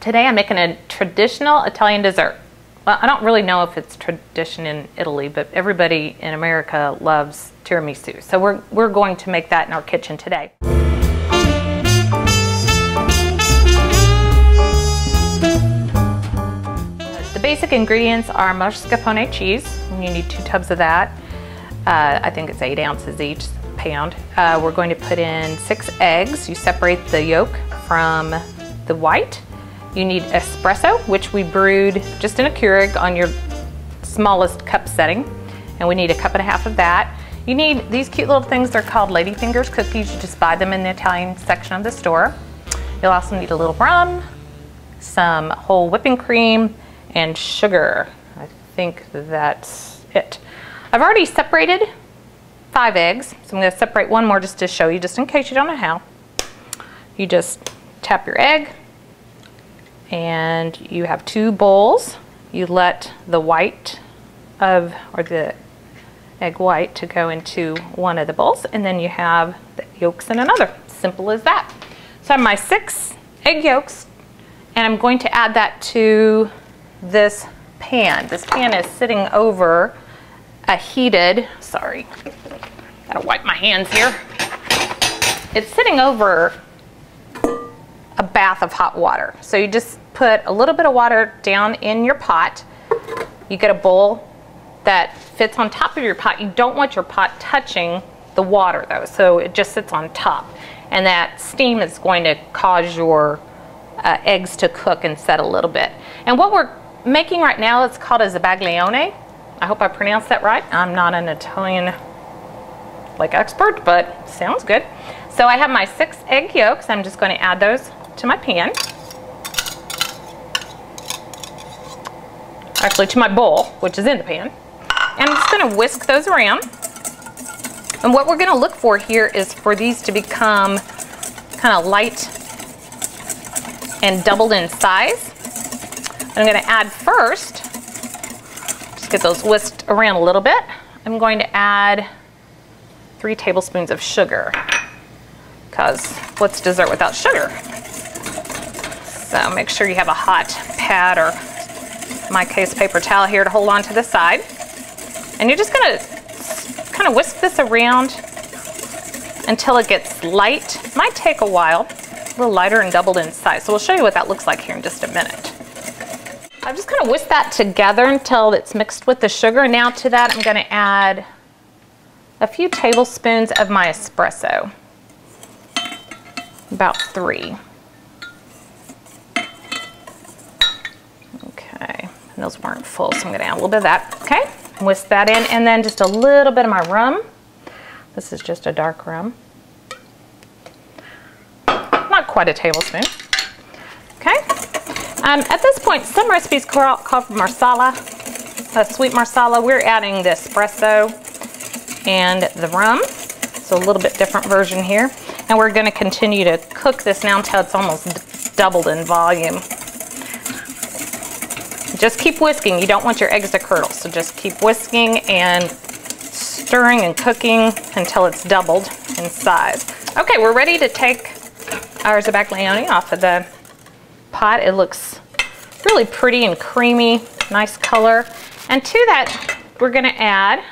Today I'm making a traditional Italian dessert. Well, I don't really know if it's tradition in Italy, but everybody in America loves tiramisu. So we're going to make that in our kitchen today. The basic ingredients are mascarpone cheese. You need 2 tubs of that. I think it's 8 ounces each pound. We're going to put in 6 eggs. You separate the yolk from the white. You need espresso, which we brewed just in a Keurig on your smallest cup setting. And we need 1.5 cups of that. You need these cute little things. They're called ladyfingers cookies. You just buy them in the Italian section of the store. You'll also need a little rum, some whole whipping cream, and sugar. I think that's it. I've already separated 5 eggs, so I'm going to separate 1 more just to show you, just in case you don't know how. You just tap your egg, and you have 2 bowls. You let the white of, or the egg white to go into one of the bowls, and then you have the yolks in another. Simple as that. So I have my 6 egg yolks, and I'm going to add that to this pan. This pan is sitting over a heated, sorry, gotta wipe my hands here. It's sitting over a bath of hot water. So you just put a little bit of water down in your pot. You get a bowl that fits on top of your pot. You don't want your pot touching the water though, so it just sits on top. And that steam is going to cause your eggs to cook and set a little bit. And what we're making right now, it's called a zabaglione. I hope I pronounced that right. I'm not an Italian expert, but sounds good. So I have my 6 egg yolks. I'm just going to add those to my pan. Actually, to my bowl, which is in the pan. And I'm just going to whisk those around. And what we're going to look for here is for these to become kind of light and doubled in size. I'm going to add first, just get those whisked around a little bit. I'm going to add 3 tablespoons of sugar, because what's dessert without sugar? So make sure you have a hot pad, or in my case, paper towel here to hold on to the side. And you're just going to kind of whisk this around until it gets light. It might take a while, a little lighter and doubled in size. So we'll show you what that looks like here in just a minute. I'm just going to whisk that together until it's mixed with the sugar. Now to that, I'm going to add a few tablespoons of my espresso, about 3. Okay, and those weren't full, so I'm going to add a little bit of that. Okay, whisk that in, and then just a little bit of my rum. This is just a dark rum. Not quite a tablespoon. Okay. At this point, some recipes call for marsala, sweet marsala. We're adding the espresso and the rum, so a little bit different version here. And we're going to continue to cook this now until it's almost doubled in volume. Just keep whisking. You don't want your eggs to curdle, so just keep whisking and stirring and cooking until it's doubled in size. Okay, we're ready to take our zabaglione off of the pot. It looks really pretty and creamy, nice color. And to that, we're going to add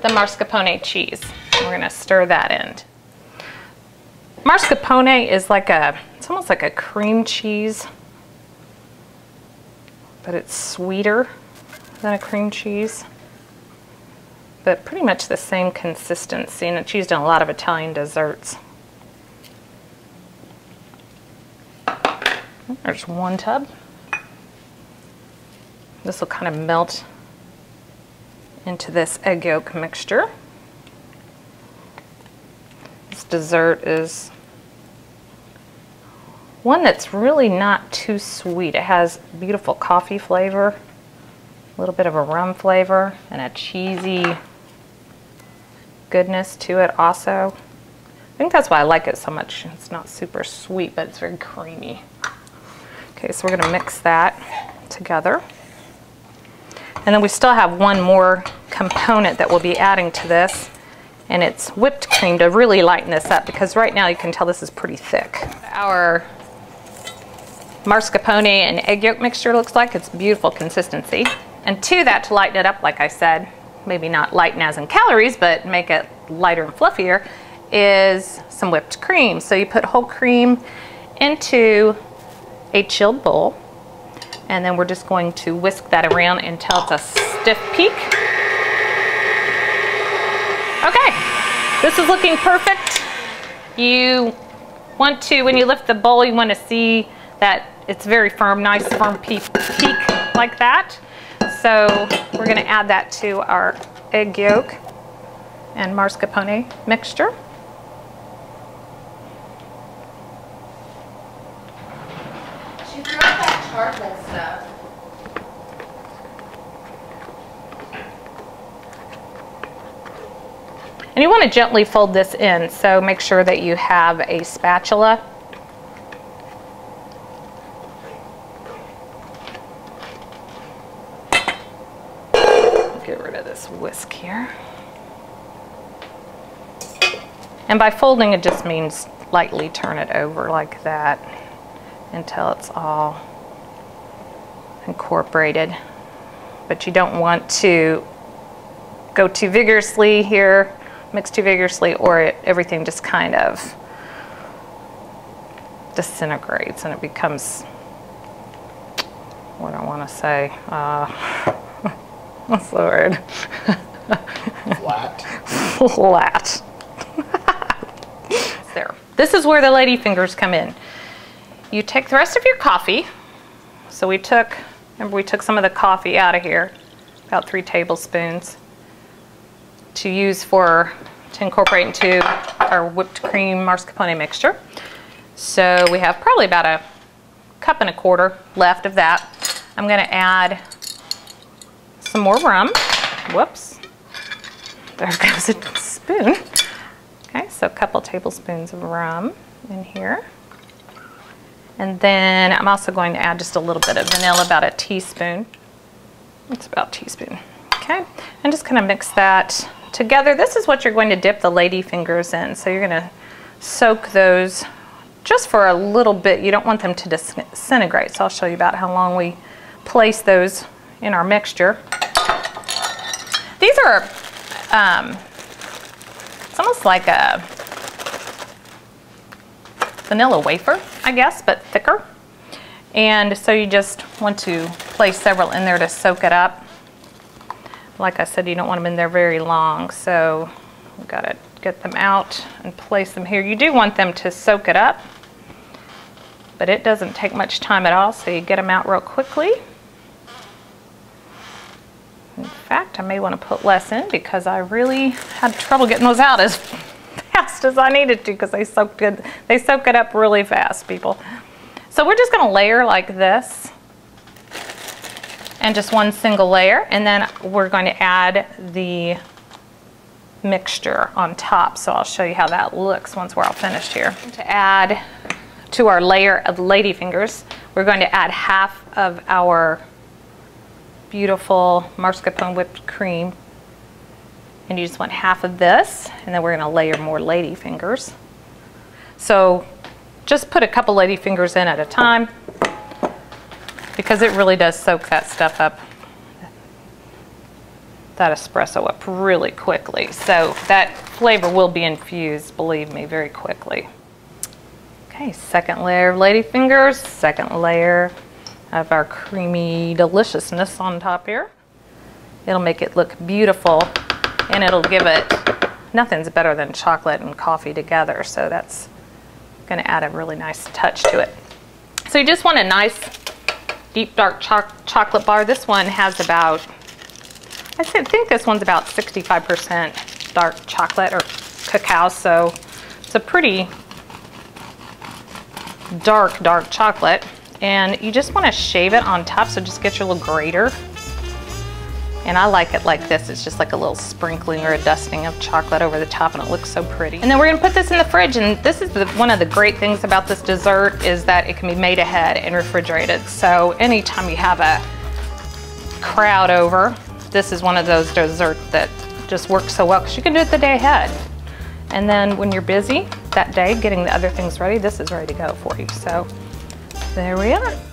the mascarpone cheese. We're going to stir that in. Mascarpone is it's almost like a cream cheese, but it's sweeter than a cream cheese, but pretty much the same consistency, and it's used in a lot of Italian desserts. There's 1 tub. This will kind of melt into this egg yolk mixture. This dessert is one that's really not too sweet. It has beautiful coffee flavor, a little bit of a rum flavor, and a cheesy goodness to it also. I think that's why I like it so much. It's not super sweet, but it's very creamy. Okay, so we're going to mix that together. And then we still have 1 more component that we'll be adding to this, and it's whipped cream to really lighten this up, because right now you can tell this is pretty thick. Our mascarpone and egg yolk mixture looks like. It's beautiful consistency. And to that, to lighten it up, like I said, maybe not lighten as in calories, but make it lighter and fluffier, is some whipped cream. So you put whole cream into a chilled bowl, and then we're just going to whisk that around until it's a stiff peak. Okay, this is looking perfect. You want to, when you lift the bowl, you want to see that it's very firm, nice firm peak like that. So we're going to add that to our egg yolk and mascarpone mixture. She threw out that chocolate stuff. And you want to gently fold this in, so make sure that you have a spatula. Get rid of this whisk here. And by folding, it just means lightly turn it over like that until it's all incorporated. But you don't want to go too vigorously here, mix too vigorously, or everything just kind of disintegrates and it becomes, what do I want to say? What's the word? Flat. Flat. There. This is where the ladyfingers come in. You take the rest of your coffee. So remember we took some of the coffee out of here, about 3 tablespoons, to incorporate into our whipped cream mascarpone mixture. So we have probably about 1.25 cups left of that. I'm going to add some more rum. Whoops. There goes a spoon. Okay, so a couple tablespoons of rum in here. And then I'm also going to add just a little bit of vanilla, about a teaspoon. It's about a teaspoon. Okay, and just kind of mix that together. This is what you're going to dip the ladyfingers in. So you're going to soak those just for a little bit. You don't want them to disintegrate. So I'll show you about how long we place those in our mixture. These are, it's almost like a vanilla wafer, I guess, but thicker. And so you just want to place several in there to soak it up. Like I said, you don't want them in there very long, so we've got to get them out and place them here. You do want them to soak it up, but it doesn't take much time at all, so you get them out real quickly. In fact, I may want to put less in because I really had trouble getting those out as fast as I needed to because they soak it up really fast, people. So we're just going to layer like this, and just one single layer, and then we're going to add the mixture on top. So I'll show you how that looks once we're all finished here. To add to our layer of ladyfingers, we're going to add half of our beautiful mascarpone whipped cream, and you just want half of this, and then we're going to layer more ladyfingers. So just put a couple ladyfingers in at a time, because it really does soak that stuff up, that espresso up really quickly. So that flavor will be infused, believe me, very quickly. Okay, second layer of ladyfingers, second layer of our creamy deliciousness on top here. It'll make it look beautiful, and it'll give it, nothing's better than chocolate and coffee together, so that's going to add a really nice touch to it. So you just want a nice deep dark chocolate bar. This one has about, I think this one's about 65% dark chocolate or cacao, so it's a pretty dark chocolate. And you just want to shave it on top, so just get your little grater. And I like it like this. It's just like a little sprinkling or a dusting of chocolate over the top, and it looks so pretty. And then we're gonna put this in the fridge, and this is one of the great things about this dessert is that it can be made ahead and refrigerated. So anytime you have a crowd over, this is one of those desserts that just works so well because you can do it the day ahead. And then when you're busy that day getting the other things ready, this is ready to go for you. So There we are.